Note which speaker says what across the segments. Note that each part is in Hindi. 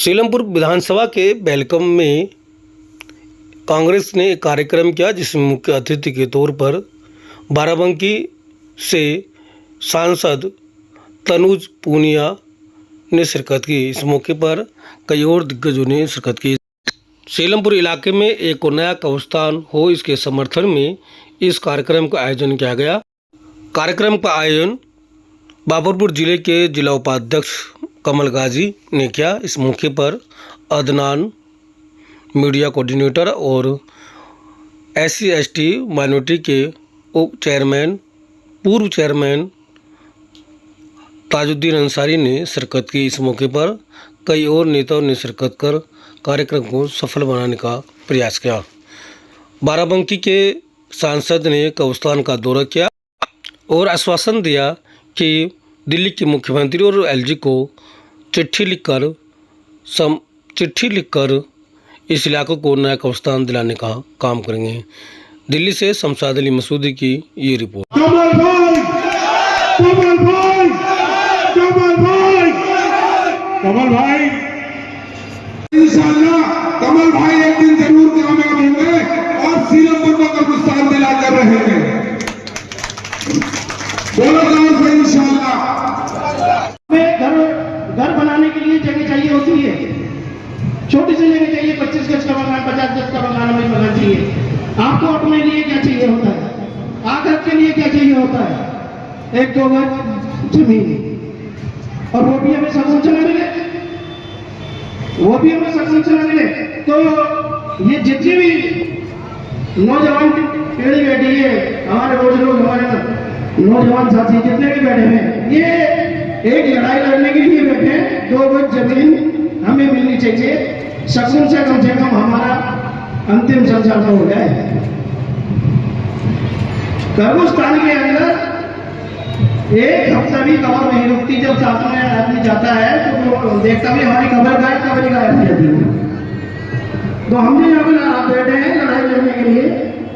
Speaker 1: सीलमपुर विधानसभा के वेलकम में कांग्रेस ने एक कार्यक्रम किया जिसमें मुख्य अतिथि के तौर पर बाराबंकी से सांसद तनुज पूनिया ने शिरकत की। इस मौके पर कई और दिग्गजों ने शिरकत की। सीलमपुर इलाके में एक नया कब्रिस्तान हो, इसके समर्थन में इस कार्यक्रम का आयोजन किया गया। कार्यक्रम का आयोजन बाबरपुर जिले के जिला उपाध्यक्ष कमल गाजी ने किया। इस मौके पर अदनान मीडिया कोऑर्डिनेटर और SC/ST माइनॉरिटी के उप चेयरमैन पूर्व चेयरमैन ताजुद्दीन अंसारी ने शिरकत की। इस मौके पर कई और नेताओं ने शिरकत कर कार्यक्रम को सफल बनाने का प्रयास किया। बाराबंकी के सांसद ने कब्रिस्तान का दौरा किया और आश्वासन दिया कि दिल्ली के मुख्यमंत्री और LG को चिट्ठी लिखकर इस इलाके को नया कब्रिस्तान दिलाने का काम करेंगे। दिल्ली से शमशाद अली मसूदी की ये रिपोर्ट।
Speaker 2: कमल भाई इंशाअल्लाह कमल भाई एक दिन जरूर कामयाब होंगे और सीलमपुर को कब्रिस्तान दिला कर रहेंगे। बोलो से इंशाअल्लाह।
Speaker 3: घर बनाने के लिए जगह चाहिए होती है, छोटी सी जगह चाहिए, 25 गज का मकान, 50 गज का मकान में मकान चाहिए। आपको अपने लिए क्या चाहिए होता है, आखिरत के लिए क्या चाहिए होता है? 1-2 गज जमीन, और वो भी हमें सकून से न मिले, वो भी हमें सकून से न मिले। तो ये जितनी भी नौजवान पीढ़ी बैठी है, हमारे बुजुर्ग, हमारे नौजवान साथी जितने भी बैठे हैं, ये एक लड़ाई लड़ने के लिए बैठे हैं। 2 गज जमीन हमें मिलनी चाहिए, सकून से कम हमारा अंतिम संस्कार हो जाए। कब्रिस्तान के अंदर 1 हफ्ता भी कबर नहीं रुकती। जब साथ में आदमी जाता है तो वो देखता भी हमारी कबर गायब हो जाती है। तो हमने यहाँ पे बैठे हैं लड़ाई लड़ने के लिए,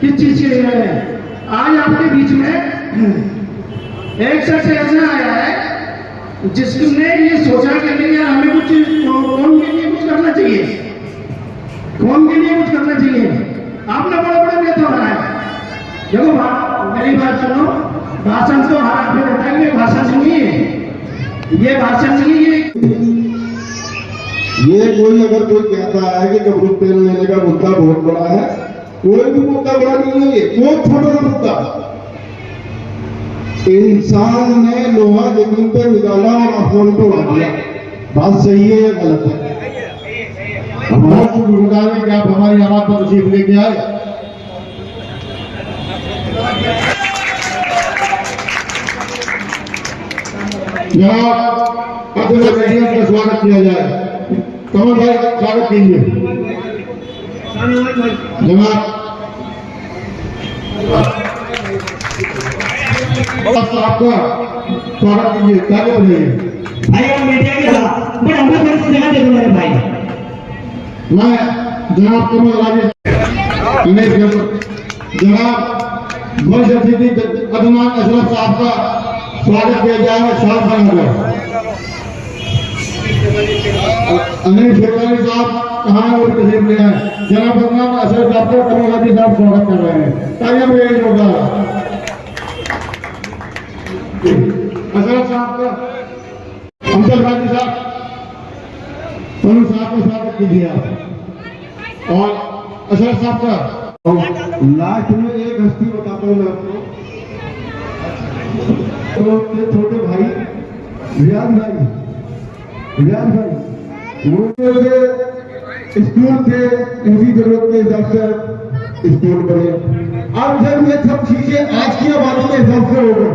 Speaker 3: किस चीज के लिए है? आज आपके बीच में एक शख्स ऐसा आया है जिसने ये सोचा कि नहीं यार हमें कुछ कौन के लिए कुछ करना चाहिए, कौन के लिए कुछ करना चाहिए। आपने बड़े बड़े नेता बनाए। देखो मेरी बात सुनो, भाषण तो आप बताएंगे, भाषण सुनिए, ये भाषण नहीं है।
Speaker 2: ये कोई अगर कोई कहता है कि कब्रिस्तान लेने का मुद्दा बहुत बड़ा है, कोई भी मुद्दा बड़ा नहीं है, कोई छोटा मुद्दा। इंसान ने लोहा जमीन पे निकाला और आसमान पे उड़ा दिया। बात सही है या गलत है? हमारा गुरुदार में क्या हमारी आवाज पर तशरीफ लेके आए। का स्वागत किया जाए। कमल भाई स्वागत कीजिए। जनाब आपका स्वागत कीजिए। कार्य बनिए
Speaker 3: भाई, और मीडिया के साथ बड़े हमको थोड़ी सी जगह दे दो मेरे भाई।
Speaker 2: मैं जनाब कमल राजी जनाब वरिष्ठ अतिथि अदनान अशरफ साहब का स्वागत किया जाए। साहब अनिल शेखानी साहब कहाँ है, वो तशरीफ ले आए। जनाब अदनान अशरफ साहब को कमल राजी साहब स्वागत कर रहे हैं। तालियां में यही होगा। अशरफ साहब का अमजद गाजी साहब, तनु साहब का स्वागत कीजिए आप। और अशरफ साहब का लास्ट में एक हस्ती बताता हूँ मैं आपको। तो छोटे भाई रियाज भाई वो स्कूल थे, उनकी जरूरत के हिसाब से स्कूल बने। अब जब ये सब चीजें आज की आबादी के हिसाब से हो गए,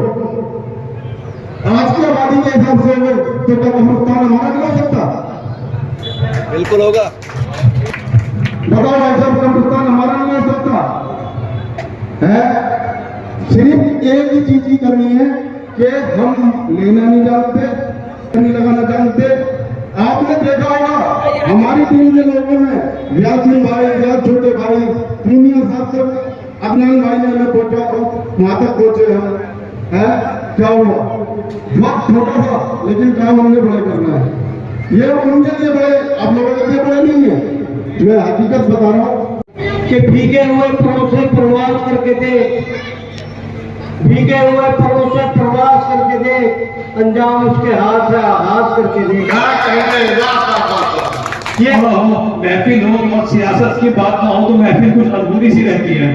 Speaker 2: आज की आबादी के हिसाब से हो गए, तो क्या कब्रिस्तान हमारा नहीं हो सकता?
Speaker 1: बिल्कुल होगा।
Speaker 2: बताओ भाई साहब, कब्रिस्तान हमारा नहीं हो सकता है? सिर्फ एक ही चीज की करनी है कि हम लेना नहीं जानते, नहीं लगाना जानते। आपने देखा होगा हमारी टीम के लोगों में व्यासी भाई, छोटे भाई, प्रीमियर साहब से अदनान भाई ने हमें पहुंचा, वहां तक पहुंचे हम। क्या हुआ? वक्त छोटा था लेकिन काम हमने बड़े करना है। ये उनके लिए बड़े, आप लोगों के लिए बड़े नहीं है। मैं हकीकत बता रहा हूँ
Speaker 3: कि भीगे हुए पेड़ों से प्रवास करके दे, भीगे हुए पेड़ों से प्रवास करके दे, अंजाम उसके हाथ से आगाज करके दे।
Speaker 4: ये महफिल हो और सियासत की बात ना हो तो महफिल कुछ अधूरी सी रहती है।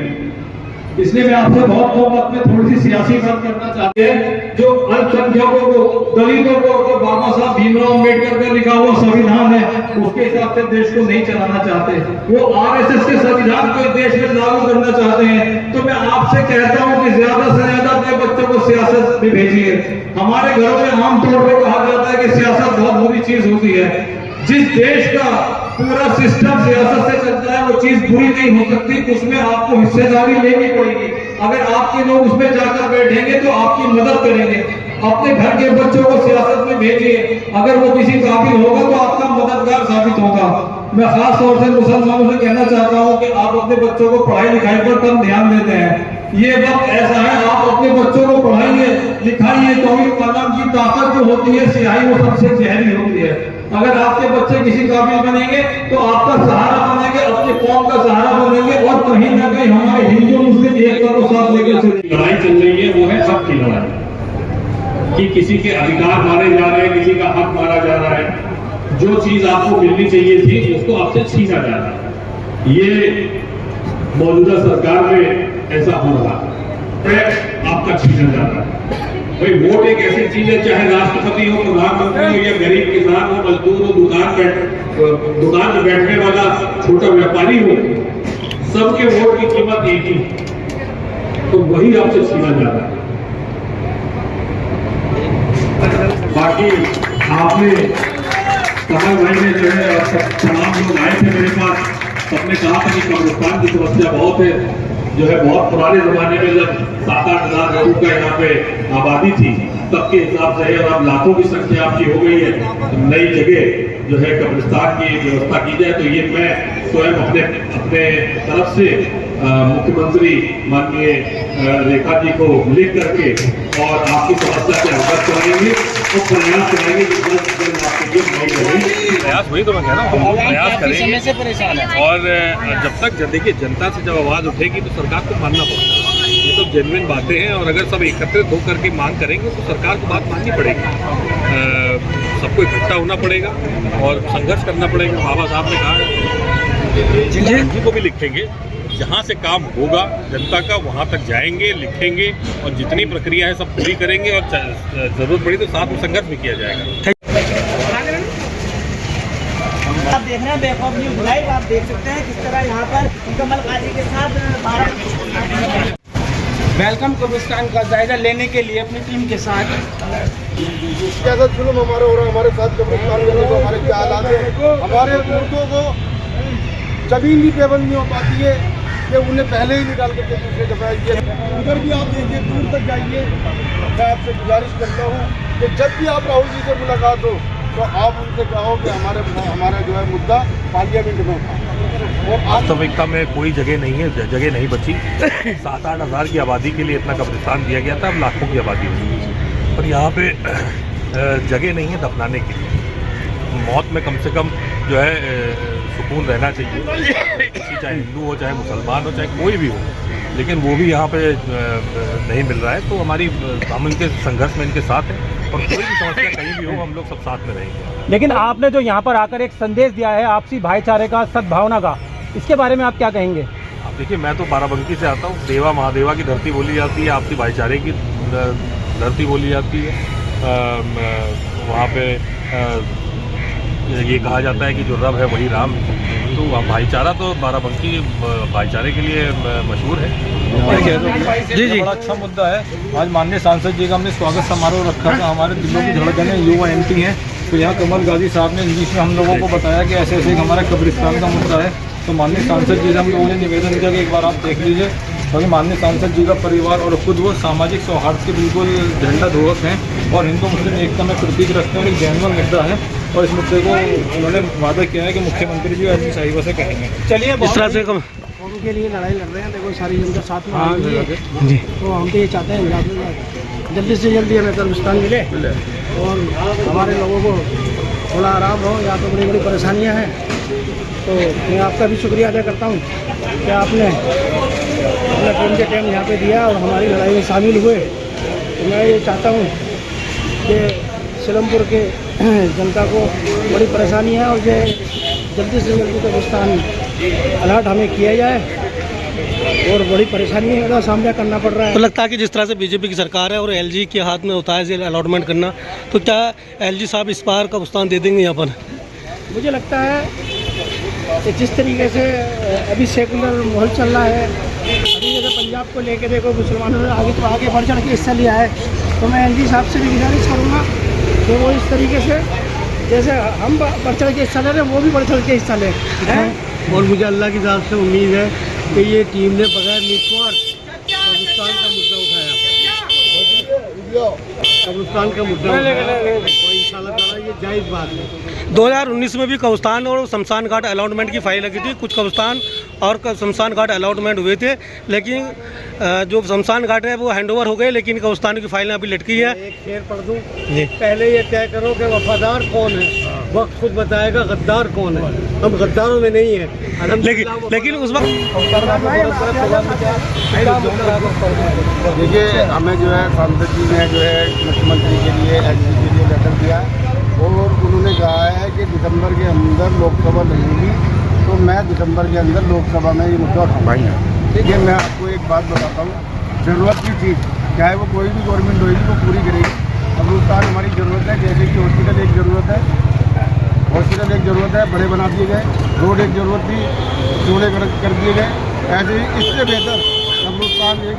Speaker 4: इसलिए मैं आपसे बहुत वक्त में थोड़ी सी सियासी बात करना चाहते हैं। जो अल्पसंख्यकों को, दलितों को, जो बाबा साहब भीमराव अम्बेडकर का लिखा हुआ संविधान है, उसके हिसाब से देश को नहीं चलाना चाहते, वो आरएसएस के संविधान को देश में लागू करना चाहते हैं। तो मैं आपसे कहता हूं कि ज्यादा से ज्यादा अपने बच्चों को सियासत में भेजिए। हमारे घरों में आमतौर पर कहा जाता है कि सियासत बहुत बुरी चीज होती है। जिस देश का पूरा सिस्टम सियासत से चलता है वो चीज बुरी नहीं हो सकती, उसमें आपको हिस्सेदारी लेनी पड़ेगी। अगर आपके लोग उसमें जाकर बैठेंगे तो आपकी मदद करेंगे। अपने घर के बच्चों को सियासत में भेजिए, अगर वो किसी काबिल होगा तो आपका मददगार साबित होगा। मैं खास तौर से मुसलमानों से कहना चाहता हूँ कि आप अपने बच्चों को पढ़ाई लिखाई पर कम ध्यान देते हैं। ये वक्त ऐसा है, आप अपने बच्चों को पढ़ाइए लिखाइए। तो कलम की ताकत जो होती है, स्याही, वो सबसे जहरी होती है। अगर आपके बच्चे किसी काबिल बनेंगे तो आपका सहारा बनेंगे, अपने कौम का सहारा बनेंगे, और कहीं ना कहीं हमारे हिंदू मुस्लिम एकता को साथ लेकर
Speaker 5: लड़ाई चल रही है, वो है हक की लड़ाई। कि किसी के अधिकार मारे जा रहे हैं, किसी का हक मारा जा रहा है। जो चीज आपको मिलनी चाहिए थी उसको आपसे छीना जा रहा है। ये मौजूदा सरकार में ऐसा हो रहा है, आपका छीना जा रहा है। भाई वोट एक ऐसी चीज है, चाहे राष्ट्रपति हो, प्रधानमंत्री हो, या गरीब किसान हो, मजदूर हो, दुकान में बैठने वाला छोटा व्यापारी हो, सबके वोट की कीमत एक ही। तो वही आपसे छीना जा रहा है। बाकी आपने, कमल भाई ने जो है, तमाम लोग आए थे मेरे पास, सबने कहा था कि कब्रिस्तान की समस्या बहुत है। जो है बहुत पुराने जमाने में जब 7-8 हजार लोगों का यहाँ पे आबादी थी, तब के हिसाब से अब लाखों की संख्या आपकी हो गई है। तो नई जगह जो है कब्रिस्तान की व्यवस्था की जाए। तो ये मैं स्वयं अपने तरफ से मुख्यमंत्री माननीय रेखा जी को लिख करके और आपकी समस्या से अवगत कराएंगे और प्रयास करेंगे कि
Speaker 6: प्रयास, वही तो मैं कह रहा हूँ, हम लोग प्रयास करेंगे। और जब तक देखिए जनता से जब आवाज़ उठेगी तो सरकार को मानना पड़ता है। ये तो जेन्युइन बातें हैं, और अगर सब एकत्रित होकर के मांग करेंगे तो सरकार को बात माननी पड़ेगी। सबको इकट्ठा होना पड़ेगा और संघर्ष करना पड़ेगा। बाबा साहब ने कहा, जी को भी लिखेंगे, जहाँ से काम होगा जनता का वहाँ तक जाएंगे, लिखेंगे, और जितनी प्रक्रिया है सब पूरी करेंगे, और जरूरत पड़ी तो साथ में संघर्ष भी किया जाएगा।
Speaker 7: आप देख रहे हैं बैकअप न्यूज़ लाइव, आप देख सकते हैं किस तरह यहाँ पर कमल काजी के साथ वेलकम कब्रिस्तान का जायजा लेने के लिए अपनी टीम के साथ।
Speaker 2: कैसा जुल्म हमारे हो रहा है, हमारे साथ कब्रिस्तान में तो हमारे क्या हालात है। हमारे मुर्दों को जमीन भी पेबंद नहीं हो पाती है कि उन्हें पहले ही निकाल करके दूसरे दफा ये उधर भी आप देखिए, दूर तक जाइए। मैं आपसे गुजारिश करता हूँ कि जब भी आप राहुल जी से मुलाकात हो तो आप उनसे कहो कि हमारा जो है मुद्दा पार्लियामेंट में उठा। और
Speaker 6: वास्तविकता में कोई जगह नहीं है, जगह नहीं बची। 7-8 हज़ार की आबादी के लिए इतना कब्रिस्तान दिया गया था, अब लाखों की आबादी हुई, और यहाँ पे जगह नहीं है दफनाने के लिए। मौत में कम से कम जो है सुकून रहना चाहिए, चाहे हिंदू हो, चाहे मुसलमान हो, चाहे कोई भी हो, लेकिन वो भी यहाँ पे नहीं मिल रहा है। तो हम इनके संघर्ष में इनके साथ हैं, और कोई भी समस्या कहीं भी हो हम लोग सब साथ में रहेंगे।
Speaker 7: लेकिन आपने जो यहाँ पर आकर एक संदेश दिया है आपसी भाईचारे का, सद्भावना का, इसके बारे में आप क्या कहेंगे?
Speaker 6: आप देखिए, मैं तो बाराबंकी से आता हूँ, देवा महादेवा की धरती बोली जाती है, आपसी भाईचारे की धरती बोली जाती है। वहाँ पे ये कहा जाता है कि जो रब है वही राम है। तो भाईचारा तो बाराबंकी भाईचारे के लिए मशहूर है।
Speaker 4: जी बड़ा अच्छा मुद्दा है। आज माननीय सांसद जी का हमने स्वागत समारोह रखा था। हमारे दिलों की धड़कन है, युवा एमपी हैं, तो यहाँ कमल गाजी साहब ने इंग्लिश में हम लोगों को बताया कि ऐसे ऐसे हमारा कब्रिस्तान का मुद्दा है। तो माननीय सांसद जी से हम लोगों ने निवेदन किया कि एक बार आप देख लीजिए, क्योंकि माननीय सांसद जी का परिवार और खुद वो सामाजिक सौहार्द के बिल्कुल झंडा धोवक हैं और हिंदू मुस्लिम एकता में प्रतीक रखते हैं, और एक जैनवन मुद्दा है। और इस मुद्दे को उन्होंने वादा किया है कि मुख्यमंत्री जी अपनी साहिबा से कहेंगे।
Speaker 7: चलिए,
Speaker 1: इस तरह से कम
Speaker 7: उनके लिए लड़ाई लड़ रहे हैं, देखो सारी जनता साथ में आ रही है। तो हम तो ये चाहते हैं जल्दी से जल्दी हमें कब्रिस्तान मिले और हमारे लोगों को
Speaker 3: थोड़ा आराम हो, यहाँ तो बड़ी बड़ी परेशानियाँ हैं। तो मैं आपका भी शुक्रिया अदा करता हूँ कि आपने अपना टाइम के टाइम यहाँ पे दिया और हमारी लड़ाई में शामिल हुए। तो मैं ये चाहता हूँ कि सिलमपुर के जनता को बड़ी परेशानी है और ये जल्दी से जल्दी कब्रिस्तान अलर्ट हमें किया जाए और बड़ी परेशानी का सामना करना पड़ रहा है।
Speaker 1: तो लगता है कि जिस तरह से बीजेपी की सरकार है और एलजी के हाथ में होता है अलॉटमेंट करना, तो क्या एलजी साहब इस बार कब्रिस्तान दे देंगे यहाँ पर?
Speaker 3: मुझे लगता है कि जिस तरीके से अभी सेकुलर माहौल चल रहा है, अभी जैसे पंजाब को लेके देखो, मुसलमानों ने आगे बढ़ चढ़ के हिस्सा लिया है, तो मैं एलजी साहब से भी गुजारिश करूँगा कि वो इस तरीके से जैसे हम बढ़ चढ़ के हिस्सा ले रहे हैं, वो भी बढ़ चढ़ के हिस्सा लें।
Speaker 1: और मुझे अल्लाह की तरफ से उम्मीद है कि ये टीम ने बगैर निस्वार्थ कब्रिस्तान का मुद्दा उठाया, कब्रिस्तान का मुद्दा उठाया, तो इंशाल्लाह ताला ये जायज़ बात है। 2019 में भी कब्रिस्तान और शमशान घाट अलॉटमेंट की फाइल लगी थी। कुछ कब्रिस्तान और शमशान घाट अलॉटमेंट हुए थे, लेकिन जो शमशान घाट है वो हैंडओवर हो गए, लेकिन कब्रिस्तान की फाइलें अभी लटकी है।
Speaker 3: एक शेर पढ़ दूँ,
Speaker 1: जी।
Speaker 3: पहले ये तय करो कि वफादार कौन है, वक्त खुद बताएगा गद्दार कौन है। हम गद्दारों में नहीं है।
Speaker 1: लेकिन उस वक्त
Speaker 2: देखिए, हमें जो है सांसद जी ने जो है मुख्यमंत्री के लिए एलजी के लिए लेटर दिया और उन्होंने कहा है कि दिसंबर के अंदर लोकसभा लगेगी, तो मैं दिसंबर के अंदर लोकसभा में ये मुद्दा उठाऊंगा। ठीक है, मैं आपको एक बात बताता हूँ, ज़रूरत की चीज़ चाहे वो कोई भी गवर्नमेंट होगी वो पूरी करेगी। कब्रिस्तान हमारी ज़रूरत है, जैसे कि हॉस्पिटल एक ज़रूरत है, बड़े बना दिए गए, रोड एक ज़रूरत थी, चौड़े कर दिए गए। ऐसे ही इससे बेहतर कब्रिस्तान एक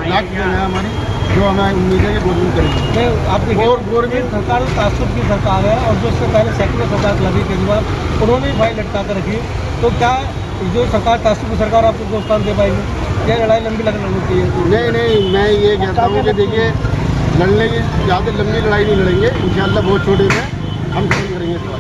Speaker 2: लाख जगह है हमारी, जो हमें उम्मीद है कि गवर्नमेंट करेगी।
Speaker 1: आप देखिए, और गवर्नमेंट सरकार तासुब की सरकार है, और जो उससे पहले सेकुलर सरकार लगी केजरीवाल, उन्होंने भी फाइल लटका कर रखी। तो क्या जो सरकार तासुब की सरकार आपको कब्रिस्तान दे पाएगी? यह लड़ाई लंबी लगनी चाहिए।
Speaker 2: नहीं, मैं ये कहता हूँ कि देखिए, लड़ने की ज़्यादा लंबी लड़ाई नहीं लड़ेंगे, इंशाल्लाह बहुत छोटे में हम खत्म करेंगे।